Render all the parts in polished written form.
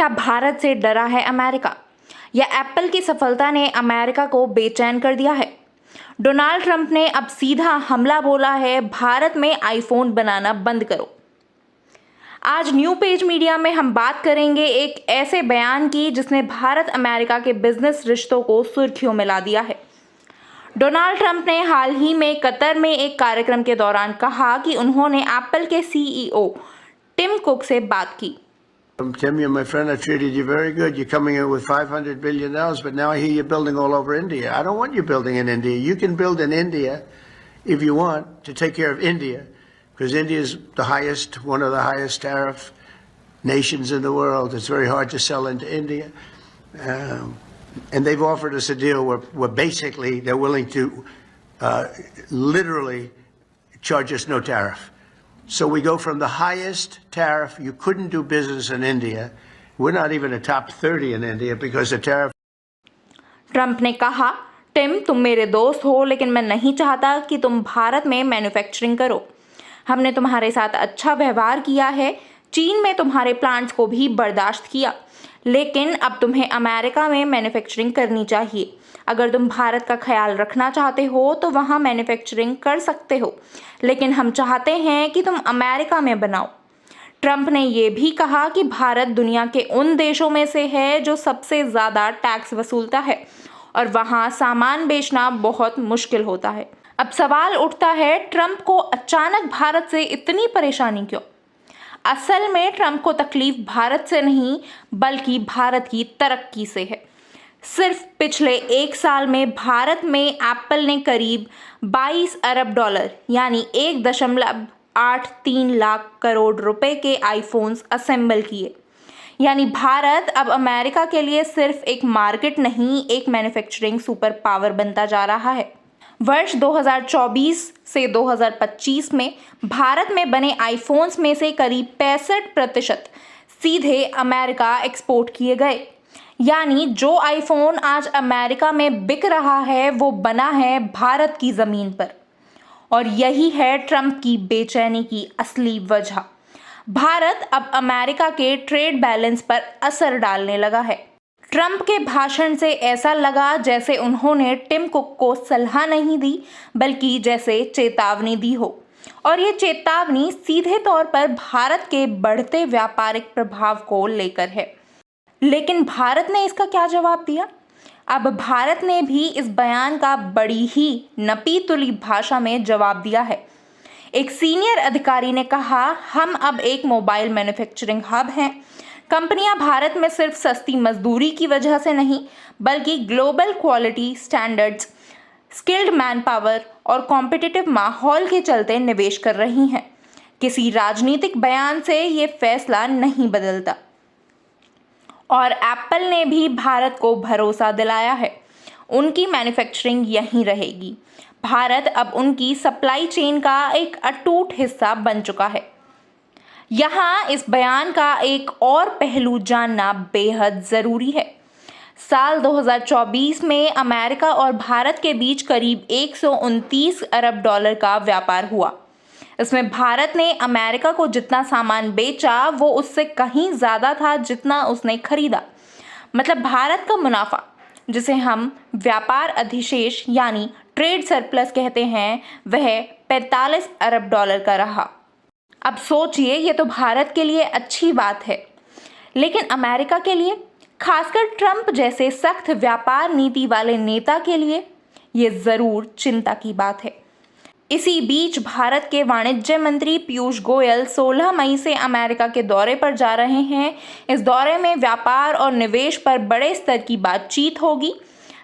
क्या भारत से डरा है अमेरिका, या एप्पल की सफलता ने अमेरिका को बेचैन कर दिया है? डोनाल्ड ट्रंप ने अब सीधा हमला बोला है, भारत में आईफोन बनाना बंद करो। आज न्यू पेज मीडिया में हम बात करेंगे एक ऐसे बयान की जिसने भारत अमेरिका के बिजनेस रिश्तों को सुर्खियों में ला दिया है। डोनाल्ड ट्रंप ने हाल ही में कतर में एक कार्यक्रम के दौरान कहा कि उन्होंने एप्पल के सीईओ टिम कुक से बात की। Tim, you're my friend. I treated you very good. You're coming in with $500 billion, but now I hear you're building all over India. I don't want you building in India. You can build in India if you want to take care of India, because India is one of the highest tariff nations in the world. It's very hard to sell into India. And they've offered us a deal where basically they're willing to literally charge us no tariff. So we go from the highest tariff, you couldn't do business in India. We're not even a top 30 in India because the tariff. Trump ने कहा, Tim तुम मेरे दोस्त हो, लेकिन मैं नहीं चाहता कि तुम भारत में मैन्युफैक्चरिंग करो। हमने तुम्हारे साथ अच्छा व्यवहार किया है, चीन में तुम्हारे प्लांट्स को भी बर्दाश्त किया, लेकिन अब तुम्हें अमेरिका में मैन्युफैक्चरिंग करनी चाहिए। अगर तुम भारत का ख्याल रखना चाहते हो तो वहाँ मैन्युफैक्चरिंग कर सकते हो, लेकिन हम चाहते हैं कि तुम अमेरिका में बनाओ। ट्रंप ने ये भी कहा कि भारत दुनिया के उन देशों में से है जो सबसे ज़्यादा टैक्स वसूलता है और वहाँ सामान बेचना बहुत मुश्किल होता है। अब सवाल उठता है, ट्रंप को अचानक भारत से इतनी परेशानी क्यों? असल में ट्रंप को तकलीफ भारत से नहीं बल्कि भारत की तरक्की से है। सिर्फ पिछले एक साल में भारत में एप्पल ने करीब 22 अरब डॉलर यानी 1.83 लाख करोड़ रुपए के आईफोन्स असेंबल किए। यानी भारत अब अमेरिका के लिए सिर्फ एक मार्केट नहीं, एक मैन्युफैक्चरिंग सुपर पावर बनता जा रहा है। वर्ष 2024 से 2025 में भारत में बने आईफोन्स में से करीब 65% सीधे अमेरिका एक्सपोर्ट किए गए। यानी जो आईफोन आज अमेरिका में बिक रहा है वो बना है भारत की ज़मीन पर। और यही है ट्रंप की बेचैनी की असली वजह। भारत अब अमेरिका के ट्रेड बैलेंस पर असर डालने लगा है। ट्रंप के भाषण से ऐसा लगा जैसे उन्होंने टिम कुक को सलाह नहीं दी बल्कि जैसे चेतावनी दी हो, और ये चेतावनी सीधे तौर पर भारत के बढ़ते व्यापारिक प्रभाव को लेकर है। लेकिन भारत ने इसका क्या जवाब दिया? अब भारत ने भी इस बयान का बड़ी ही नपी तुली भाषा में जवाब दिया है। एक सीनियर अधिकारी ने कहा, हम अब एक मोबाइल मैन्युफैक्चरिंग हब हैं। कंपनियां भारत में सिर्फ सस्ती मजदूरी की वजह से नहीं बल्कि global quality standards, skilled man power और कॉम्पिटिटिव माहौल के चलते निवेश कर रही हैं। किसी राजनीतिक बयान से ये फैसला नहीं बदलता। और एप्पल ने भी भारत को भरोसा दिलाया है, उनकी मैन्युफैक्चरिंग यहीं रहेगी। भारत अब उनकी सप्लाई चेन का एक अटूट हिस्सा बन चुका है। यहाँ इस बयान का एक और पहलू जानना बेहद ज़रूरी है। साल 2024 में अमेरिका और भारत के बीच करीब 129 अरब डॉलर का व्यापार हुआ। इसमें भारत ने अमेरिका को जितना सामान बेचा वो उससे कहीं ज़्यादा था जितना उसने खरीदा। मतलब भारत का मुनाफा, जिसे हम व्यापार अधिशेष यानी ट्रेड सरप्लस कहते हैं, वह 45 अरब डॉलर का रहा। अब सोचिए, ये तो भारत के लिए अच्छी बात है, लेकिन अमेरिका के लिए, खासकर ट्रंप जैसे सख्त व्यापार नीति वाले नेता के लिए, ये ज़रूर चिंता की बात है। इसी बीच भारत के वाणिज्य मंत्री पीयूष गोयल 16 मई से अमेरिका के दौरे पर जा रहे हैं। इस दौरे में व्यापार और निवेश पर बड़े स्तर की बातचीत होगी।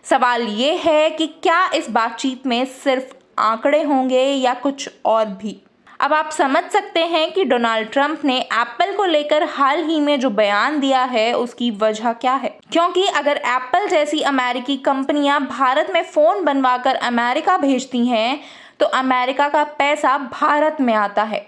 सवाल ये है कि क्या इस बातचीत में सिर्फ आंकड़े होंगे या कुछ और भी। अब आप समझ सकते हैं कि डोनाल्ड ट्रंप ने एप्पल को लेकर हाल ही में जो बयान दिया है उसकी वजह क्या है। क्योंकि अगर एप्पल जैसी अमेरिकी कंपनियां भारत में फ़ोन बनवाकर अमेरिका भेजती हैं तो अमेरिका का पैसा भारत में आता है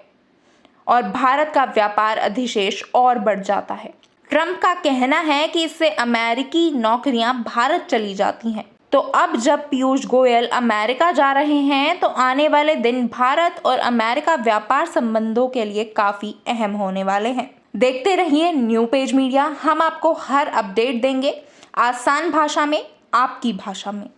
और भारत का व्यापार अधिशेष और बढ़ जाता है। ट्रंप का कहना है कि इससे अमेरिकी नौकरियां भारत चली जाती हैं। तो अब जब पीयूष गोयल अमेरिका जा रहे हैं तो आने वाले दिन भारत और अमेरिका व्यापार संबंधों के लिए काफ़ी अहम होने वाले हैं। देखते रहिए न्यू पेज मीडिया। हम आपको हर अपडेट देंगे आसान भाषा में, आपकी भाषा में।